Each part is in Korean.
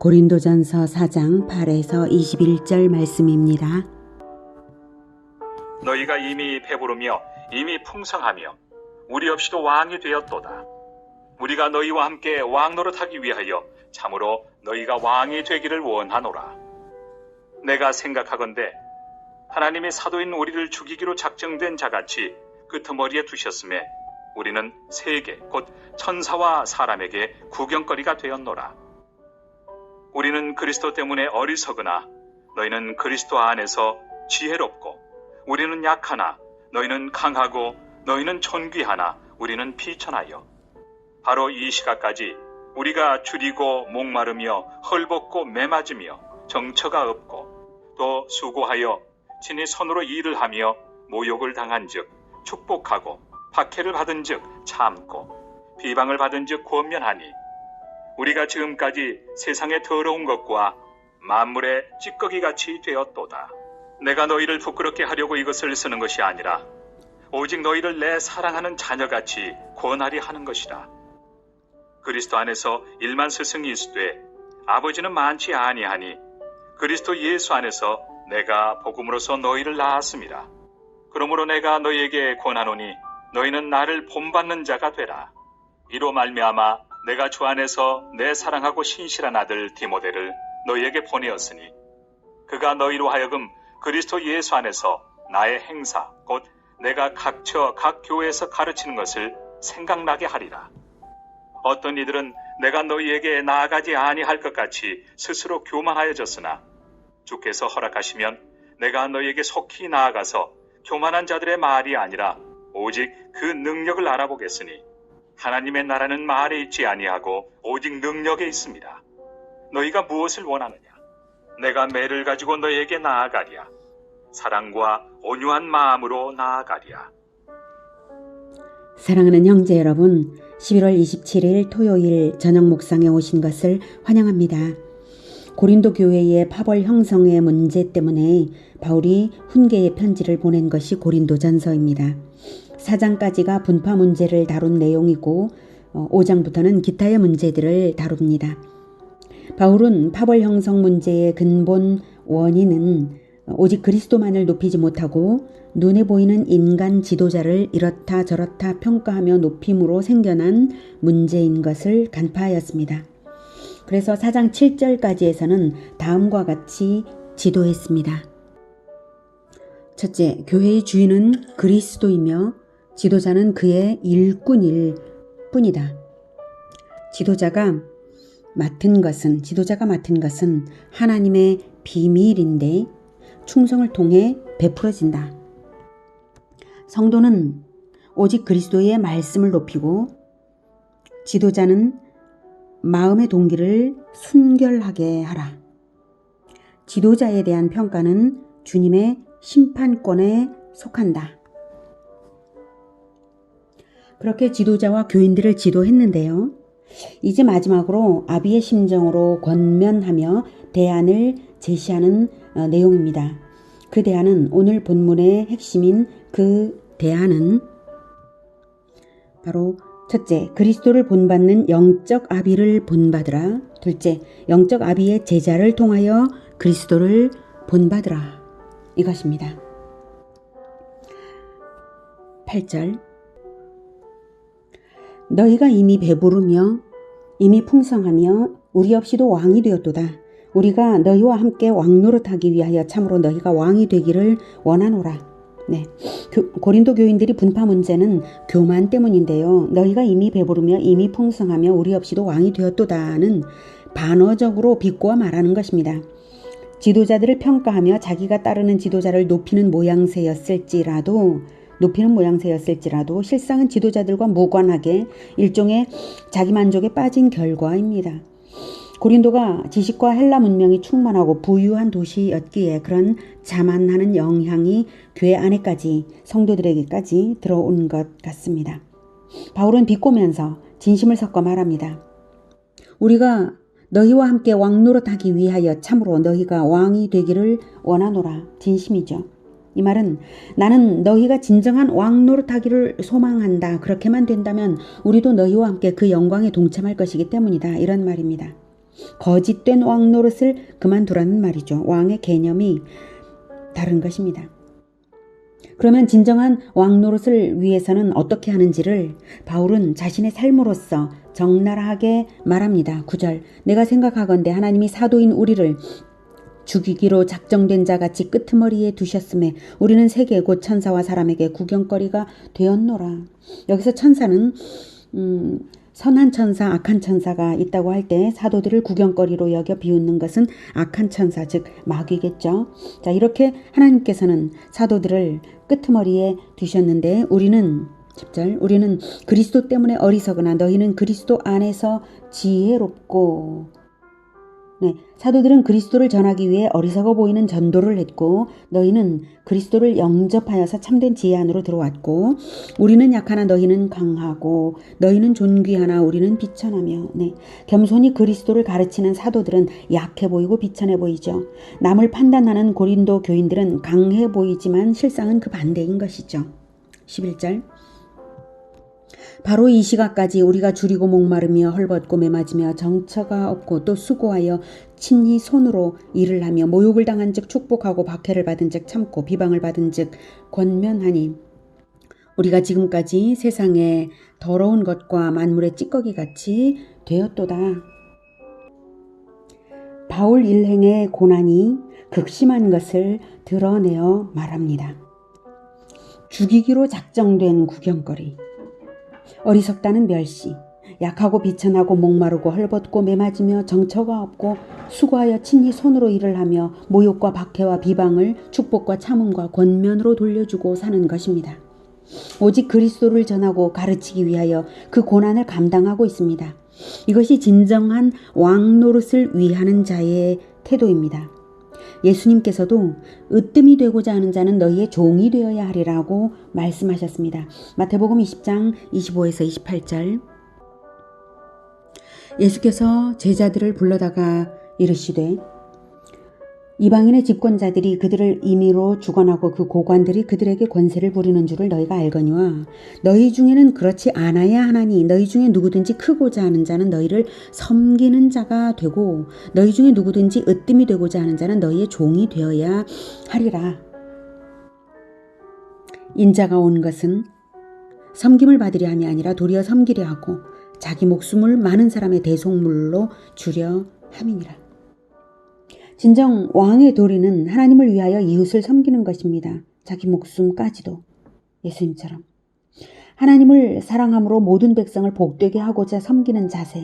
고린도전서 4장 8에서 21절 말씀입니다. 너희가 이미 배부르며 이미 풍성하며 우리 없이도 왕이 되었도다. 우리가 너희와 함께 왕 노릇하기 위하여 참으로 너희가 왕이 되기를 원하노라. 내가 생각하건대 하나님이 사도인 우리를 죽이기로 작정된 자같이 끄트머리에 두셨음에 우리는 세계 곧 천사와 사람에게 구경거리가 되었노라. 우리는 그리스도 때문에 어리석으나 너희는 그리스도 안에서 지혜롭고, 우리는 약하나 너희는 강하고, 너희는 존귀하나 우리는 비천하여 바로 이 시각까지 우리가 줄이고 목마르며 헐벗고 매맞으며 정처가 없고 또 수고하여 친히 손으로 일을 하며 모욕을 당한즉 축복하고, 박해를 받은즉 참고, 비방을 받은즉 권면하니, 우리가 지금까지 세상의 더러운 것과 만물의 찌꺼기같이 되었도다. 내가 너희를 부끄럽게 하려고 이것을 쓰는 것이 아니라 오직 너희를 내 사랑하는 자녀같이 권하리 하는 것이라. 그리스도 안에서 일만 스승이 있으되 아버지는 많지 아니하니 그리스도 예수 안에서 내가 복음으로서 너희를 낳았습니다. 그러므로 내가 너희에게 권하노니 너희는 나를 본받는 자가 되라. 이로 말미암아 내가 주 안에서 내 사랑하고 신실한 아들 디모데를 너희에게 보내었으니 그가 너희로 하여금 그리스도 예수 안에서 나의 행사 곧 내가 각처 각 교회에서 가르치는 것을 생각나게 하리라. 어떤 이들은 내가 너희에게 나아가지 아니할 것 같이 스스로 교만하여졌으나 주께서 허락하시면 내가 너희에게 속히 나아가서 교만한 자들의 말이 아니라 오직 그 능력을 알아보겠으니 하나님의 나라는 말에 있지 아니하고 오직 능력에 있습니다. 너희가 무엇을 원하느냐? 내가 매를 가지고 너희에게 나아가랴. 사랑과 온유한 마음으로 나아가랴. 사랑하는 형제 여러분, 11월 27일 토요일 저녁 묵상에 오신 것을 환영합니다. 고린도 교회의 파벌 형성의 문제 때문에 바울이 훈계의 편지를 보낸 것이 고린도전서입니다. 4장까지가 분파 문제를 다룬 내용이고 5장부터는 기타의 문제들을 다룹니다. 바울은 파벌 형성 문제의 근본 원인은 오직 그리스도만을 높이지 못하고 눈에 보이는 인간 지도자를 이렇다 저렇다 평가하며 높임으로 생겨난 문제인 것을 간파하였습니다. 그래서 4장 7절까지에서는 다음과 같이 지도했습니다. 첫째, 교회의 주인은 그리스도이며 지도자는 그의 일꾼일 뿐이다. 지도자가 맡은 것은 하나님의 비밀인데 충성을 통해 베풀어진다. 성도는 오직 그리스도의 말씀을 높이고, 지도자는 마음의 동기를 순결하게 하라. 지도자에 대한 평가는 주님의 심판권에 속한다. 그렇게 지도자와 교인들을 지도했는데요. 이제 마지막으로 아비의 심정으로 권면하며 대안을 제시하는 내용입니다. 그 대안은 오늘 본문의 핵심인 그 대안은 바로 첫째, 그리스도를 본받는 영적 아비를 본받으라. 둘째, 영적 아비의 제자를 통하여 그리스도를 본받으라. 이것입니다. 8절, 너희가 이미 배부르며 이미 풍성하며 우리 없이도 왕이 되었도다. 우리가 너희와 함께 왕 노릇하기 위하여 참으로 너희가 왕이 되기를 원하노라. 네, 고린도 교인들이 분파 문제는 교만 때문인데요. 너희가 이미 배부르며 이미 풍성하며 우리 없이도 왕이 되었도다는 반어적으로 비꼬아 말하는 것입니다. 지도자들을 평가하며 자기가 따르는 지도자를 높이는 모양새였을지라도 실상은 지도자들과 무관하게 일종의 자기만족에 빠진 결과입니다. 고린도가 지식과 헬라 문명이 충만하고 부유한 도시였기에 그런 자만하는 영향이 교회 안에까지, 성도들에게까지 들어온 것 같습니다. 바울은 비꼬면서 진심을 섞어 말합니다. 우리가 너희와 함께 왕 노릇하기 위하여 참으로 너희가 왕이 되기를 원하노라. 진심이죠. 이 말은 나는 너희가 진정한 왕 노릇하기를 소망한다. 그렇게만 된다면 우리도 너희와 함께 그 영광에 동참할 것이기 때문이다. 이런 말입니다. 거짓된 왕 노릇을 그만두라는 말이죠. 왕의 개념이 다른 것입니다. 그러면 진정한 왕 노릇을 위해서는 어떻게 하는지를 바울은 자신의 삶으로서 적나라하게 말합니다. 9절 내가 생각하건대 하나님이 사도인 우리를 죽이기로 작정된 자같이 끄트머리에 두셨음에 우리는 세계 곧 천사와 사람에게 구경거리가 되었노라. 여기서 천사는 선한 천사, 악한 천사가 있다고 할 때 사도들을 구경거리로 여겨 비웃는 것은 악한 천사, 즉 마귀겠죠. 자, 이렇게 하나님께서는 사도들을 끄트머리에 두셨는데 우리는 10절 우리는 그리스도 때문에 어리석으나 너희는 그리스도 안에서 지혜롭고 사도들은 그리스도를 전하기 위해 어리석어 보이는 전도를 했고 너희는 그리스도를 영접하여서 참된 지혜 안으로 들어왔고 우리는 약하나 너희는 강하고 너희는 존귀하나 우리는 비천하며 겸손히 그리스도를 가르치는 사도들은 약해 보이고 비천해 보이죠. 남을 판단하는 고린도 교인들은 강해 보이지만 실상은 그 반대인 것이죠. 11절 바로 이 시각까지 우리가 줄이고 목마르며 헐벗고 매맞으며 정처가 없고 또 수고하여 친히 손으로 일을 하며 모욕을 당한 즉 축복하고 박해를 받은 즉 참고 비방을 받은 즉 권면하니 우리가 지금까지 세상에 더러운 것과 만물의 찌꺼기같이 되었도다. 바울 일행의 고난이 극심한 것을 드러내어 말합니다. 죽이기로 작정된 구경거리, 어리석다는 멸시, 약하고 비천하고 목마르고 헐벗고 매맞으며 정처가 없고 수고하여 친히 손으로 일을 하며 모욕과 박해와 비방을 축복과 참음과 권면으로 돌려주고 사는 것입니다. 오직 그리스도를 전하고 가르치기 위하여 그 고난을 감당하고 있습니다. 이것이 진정한 왕 노릇을 위하는 자의 태도입니다. 예수님께서도 으뜸이 되고자 하는 자는 너희의 종이 되어야 하리라고 말씀하셨습니다. 마태복음 20장 25에서 28절 예수께서 제자들을 불러다가 이르시되 이방인의 집권자들이 그들을 임의로 주관하고 그 고관들이 그들에게 권세를 부리는 줄을 너희가 알거니와 너희 중에는 그렇지 않아야 하나니 너희 중에 누구든지 크고자 하는 자는 너희를 섬기는 자가 되고 너희 중에 누구든지 으뜸이 되고자 하는 자는 너희의 종이 되어야 하리라. 인자가 온 것은 섬김을 받으려 함이 아니라 도리어 섬기려 하고 자기 목숨을 많은 사람의 대속물로 주려 함이니라. 진정 왕의 도리는 하나님을 위하여 이웃을 섬기는 것입니다. 자기 목숨까지도 예수님처럼 하나님을 사랑함으로 모든 백성을 복되게 하고자 섬기는 자세,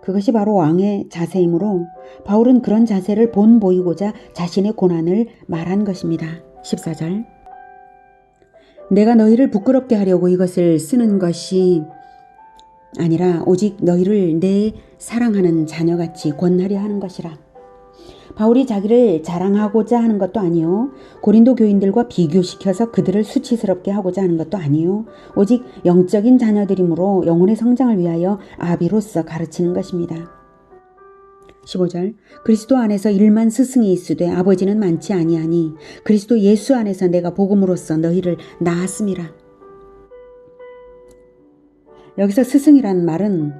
그것이 바로 왕의 자세이므로 바울은 그런 자세를 본보이고자 자신의 고난을 말한 것입니다. 14절 내가 너희를 부끄럽게 하려고 이것을 쓰는 것이 아니라 오직 너희를 내 사랑하는 자녀같이 권하려 하는 것이라. 바울이 자기를 자랑하고자 하는 것도 아니요. 고린도 교인들과 비교시켜서 그들을 수치스럽게 하고자 하는 것도 아니요. 오직 영적인 자녀들이므로 영혼의 성장을 위하여 아비로서 가르치는 것입니다. 15절 그리스도 안에서 일만 스승이 있으되 아버지는 많지 아니하니 그리스도 예수 안에서 내가 복음으로써 너희를 낳았음이라. 여기서 스승이라는 말은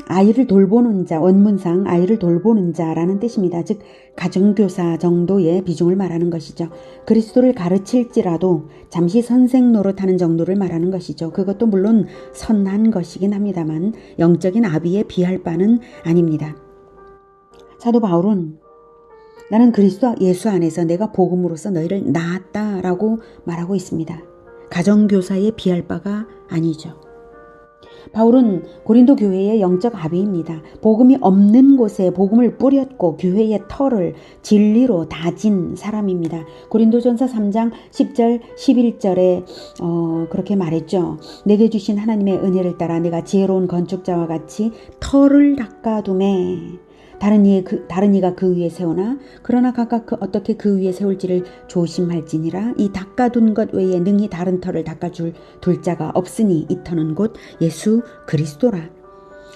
아이를 돌보는 자, 원문상 아이를 돌보는 자라는 뜻입니다. 즉 가정교사 정도의 비중을 말하는 것이죠. 그리스도를 가르칠지라도 잠시 선생 노릇하는 정도를 말하는 것이죠. 그것도 물론 선한 것이긴 합니다만 영적인 아비에 비할 바는 아닙니다. 사도 바울은 나는 그리스도 예수 안에서 내가 복음으로써 너희를 낳았다라고 말하고 있습니다. 가정교사에 비할 바가 아니죠. 바울은 고린도 교회의 영적 아비입니다. 복음이 없는 곳에 복음을 뿌렸고 교회의 터를 진리로 다진 사람입니다. 고린도전서 3장 10절 11절에 그렇게 말했죠. 내게 주신 하나님의 은혜를 따라 내가 지혜로운 건축자와 같이 터를 닦아두매 다른 이가 그 위에 세우나 그러나 각각 어떻게 그 위에 세울지를 조심할지니라. 이 닦아둔 것 외에 능히 다른 터를 닦아줄 둘 자가 없으니 이 터는 곧 예수 그리스도라.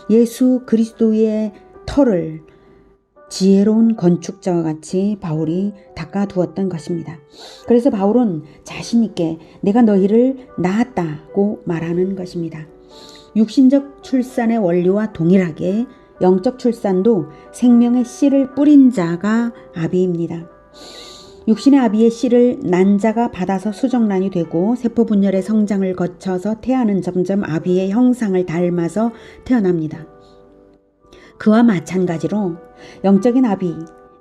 예수 그리스도의 터를 지혜로운 건축자와 같이 바울이 닦아두었던 것입니다. 그래서 바울은 자신 있게 내가 너희를 낳았다고 말하는 것입니다. 육신적 출산의 원리와 동일하게 영적 출산도 생명의 씨를 뿌린 자가 아비입니다. 육신의 아비의 씨를 난 자가 받아서 수정란이 되고 세포 분열의 성장을 거쳐서 태아는 점점 아비의 형상을 닮아서 태어납니다. 그와 마찬가지로 영적인 아비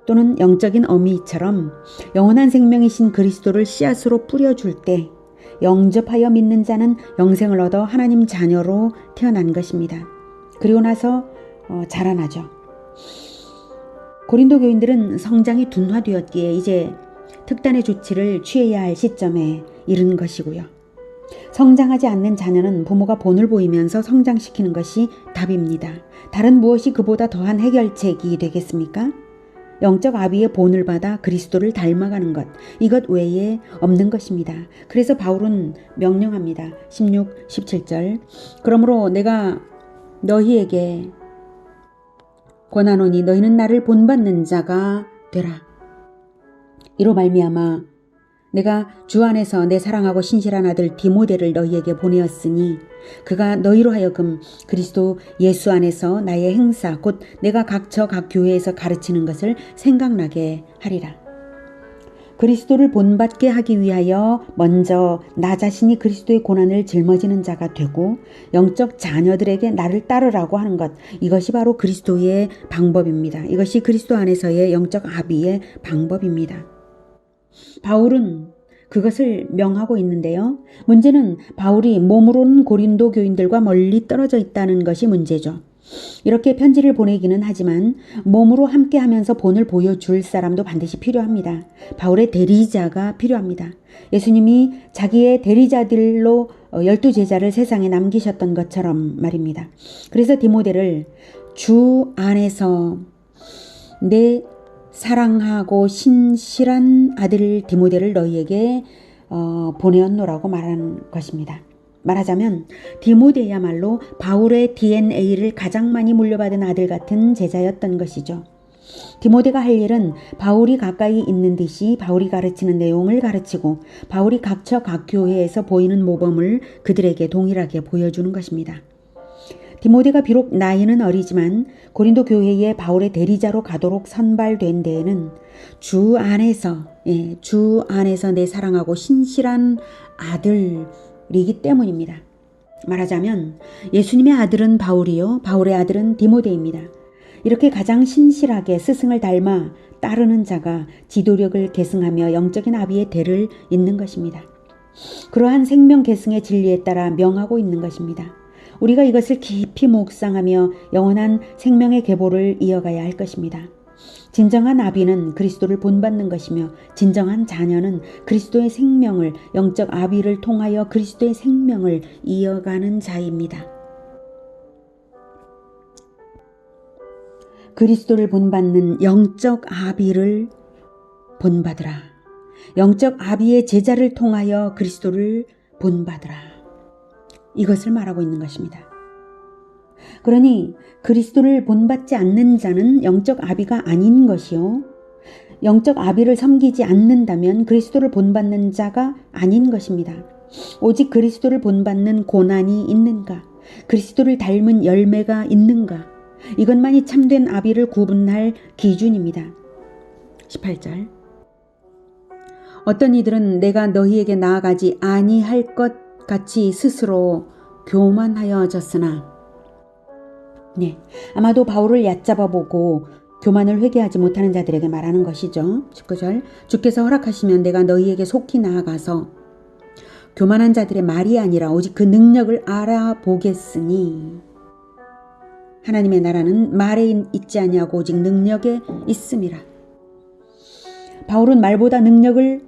또는 영적인 어미처럼 영원한 생명이신 그리스도를 씨앗으로 뿌려줄 때 영접하여 믿는 자는 영생을 얻어 하나님 자녀로 태어난 것입니다. 그리고 나서 자라나죠. 고린도 교인들은 성장이 둔화되었기에 이제 특단의 조치를 취해야 할 시점에 이른 것이고요. 성장하지 않는 자녀는 부모가 본을 보이면서 성장시키는 것이 답입니다. 다른 무엇이 그보다 더한 해결책이 되겠습니까? 영적 아비의 본을 받아 그리스도를 닮아가는 것, 이것 외에 없는 것입니다. 그래서 바울은 명령합니다. 16, 17절 그러므로 내가 너희에게 권하노니 너희는 나를 본받는 자가 되라. 이로 말미암아 내가 주 안에서 내 사랑하고 신실한 아들 디모데를 너희에게 보내었으니 그가 너희로 하여금 그리스도 예수 안에서 나의 행사 곧 내가 각처 각 교회에서 가르치는 것을 생각나게 하리라. 그리스도를 본받게 하기 위하여 먼저 나 자신이 그리스도의 고난을 짊어지는 자가 되고 영적 자녀들에게 나를 따르라고 하는 것, 이것이 바로 그리스도의 방법입니다. 이것이 그리스도 안에서의 영적 아비의 방법입니다. 바울은 그것을 명하고 있는데요. 문제는 바울이 몸으로는 고린도 교인들과 멀리 떨어져 있다는 것이 문제죠. 이렇게 편지를 보내기는 하지만 몸으로 함께하면서 본을 보여줄 사람도 반드시 필요합니다. 바울의 대리자가 필요합니다. 예수님이 자기의 대리자들로 12제자를 세상에 남기셨던 것처럼 말입니다. 그래서 디모데를 주 안에서 내 사랑하고 신실한 아들 디모데를 너희에게 보내었노라고 말하는 것입니다. 말하자면 디모데야말로 바울의 DNA를 가장 많이 물려받은 아들 같은 제자였던 것이죠. 디모데가 할 일은 바울이 가까이 있는 듯이 바울이 가르치는 내용을 가르치고 바울이 각처 각 교회에서 보이는 모범을 그들에게 동일하게 보여주는 것입니다. 디모데가 비록 나이는 어리지만 고린도 교회에 바울의 대리자로 가도록 선발된 데에는 주 안에서 내 사랑하고 신실한 아들이기 때문입니다. 말하자면 예수님의 아들은 바울이요 바울의 아들은 디모데입니다. 이렇게 가장 신실하게 스승을 닮아 따르는 자가 지도력을 계승하며 영적인 아비의 대를 잇는 것입니다. 그러한 생명 계승의 진리에 따라 명하고 있는 것입니다. 우리가 이것을 깊이 묵상하며 영원한 생명의 계보를 이어가야 할 것입니다. 진정한 아비는 그리스도를 본받는 것이며 진정한 자녀는 그리스도의 생명을 영적 아비를 통하여 그리스도의 생명을 이어가는 자입니다. 그리스도를 본받는 영적 아비를 본받으라. 영적 아비의 제자를 통하여 그리스도를 본받으라. 이것을 말하고 있는 것입니다. 그러니 그리스도를 본받지 않는 자는 영적 아비가 아닌 것이요. 영적 아비를 섬기지 않는다면 그리스도를 본받는 자가 아닌 것입니다. 오직 그리스도를 본받는 고난이 있는가? 그리스도를 닮은 열매가 있는가? 이것만이 참된 아비를 구분할 기준입니다. 18절 어떤 이들은 내가 너희에게 나아가지 아니할 것 같이 스스로 교만하여졌으나 아마도 바울을 얕잡아 보고 교만을 회개하지 못하는 자들에게 말하는 것이죠. 19절 주께서 허락하시면 내가 너희에게 속히 나아가서 교만한 자들의 말이 아니라 오직 그 능력을 알아보겠으니 하나님의 나라는 말에 있지 아니하고 오직 능력에 있음이라. 바울은 말보다 능력을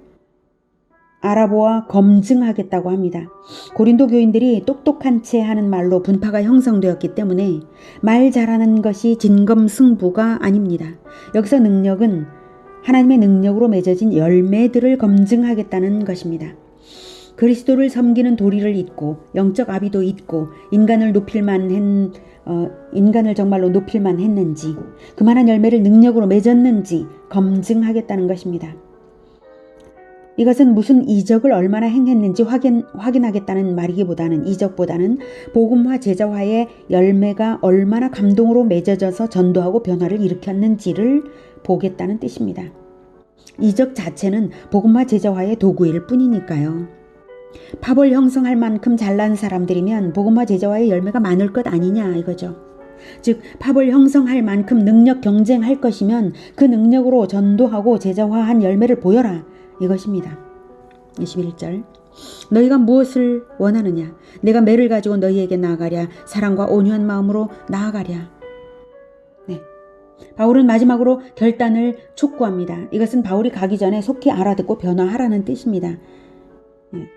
알아보아 검증하겠다고 합니다. 고린도 교인들이 똑똑한 채 하는 말로 분파가 형성되었기 때문에 말 잘하는 것이 진검승부가 아닙니다. 여기서 능력은 하나님의 능력으로 맺어진 열매들을 검증하겠다는 것입니다. 그리스도를 섬기는 도리를 잇고 영적 아비도 잇고 인간을 정말로 높일만 했는지 그만한 열매를 능력으로 맺었는지 검증하겠다는 것입니다. 이것은 무슨 이적을 얼마나 행했는지 확인하겠다는 말이기보다는 이적보다는 복음화 제자화의 열매가 얼마나 감동으로 맺어져서 전도하고 변화를 일으켰는지를 보겠다는 뜻입니다. 이적 자체는 복음화 제자화의 도구일 뿐이니까요. 파벌 형성할 만큼 잘난 사람들이면 복음화 제자화의 열매가 많을 것 아니냐 이거죠. 즉 파벌 형성할 만큼 능력 경쟁할 것이면 그 능력으로 전도하고 제자화한 열매를 보여라 이것입니다. 21절 너희가 무엇을 원하느냐 내가 매를 가지고 너희에게 나아가랴 사랑과 온유한 마음으로 나아가랴. 네. 바울은 마지막으로 결단을 촉구합니다. 이것은 바울이 가기 전에 속히 알아듣고 변화하라는 뜻입니다. 네.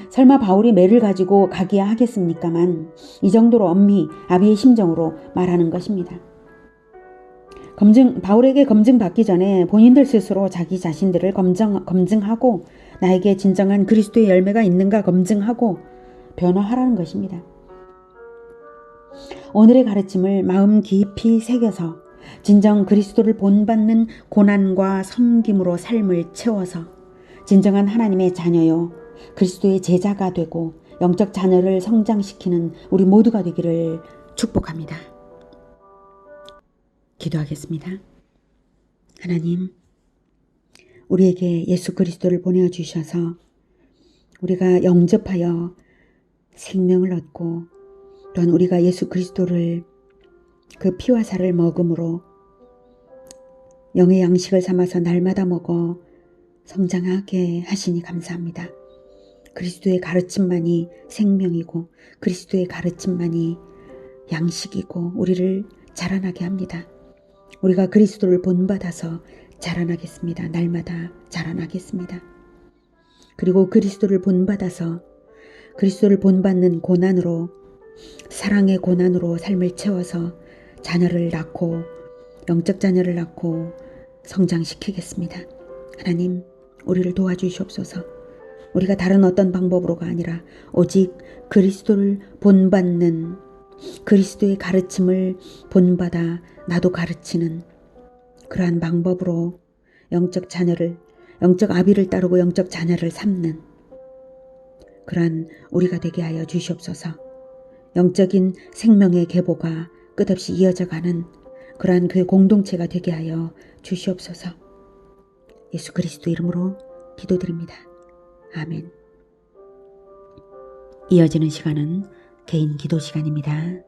설마 바울이 매를 가지고 가기야 하겠습니까만 이 정도로 엄히 아비의 심정으로 말하는 것입니다. 바울에게 검증받기 전에 본인들 스스로 자기 자신들을 검증하고 나에게 진정한 그리스도의 열매가 있는가 검증하고 변화하라는 것입니다. 오늘의 가르침을 마음 깊이 새겨서 진정 그리스도를 본받는 고난과 섬김으로 삶을 채워서 진정한 하나님의 자녀요 그리스도의 제자가 되고 영적 자녀를 성장시키는 우리 모두가 되기를 축복합니다. 기도하겠습니다. 하나님, 우리에게 예수 그리스도를 보내주셔서 우리가 영접하여 생명을 얻고 또한 우리가 예수 그리스도를 그 피와 살을 먹음으로 영의 양식을 삼아서 날마다 먹어 성장하게 하시니 감사합니다. 그리스도의 가르침만이 생명이고 그리스도의 가르침만이 양식이고 우리를 자라나게 합니다. 우리가 그리스도를 본받아서 자라나겠습니다. 날마다 자라나겠습니다. 그리고 그리스도를 본받아서 그리스도를 본받는 고난으로 사랑의 고난으로 삶을 채워서 자녀를 낳고 영적 자녀를 낳고 성장시키겠습니다. 하나님 우리를 도와주시옵소서. 우리가 다른 어떤 방법으로가 아니라 오직 그리스도를 본받는 그리스도의 가르침을 본받아 나도 가르치는 그러한 방법으로 영적 자녀를 영적 아비를 따르고 영적 자녀를 삼는 그러한 우리가 되게 하여 주시옵소서. 영적인 생명의 계보가 끝없이 이어져가는 그러한 교회 공동체가 되게 하여 주시옵소서. 예수 그리스도 이름으로 기도드립니다. 아멘. 이어지는 시간은 개인 기도 시간입니다.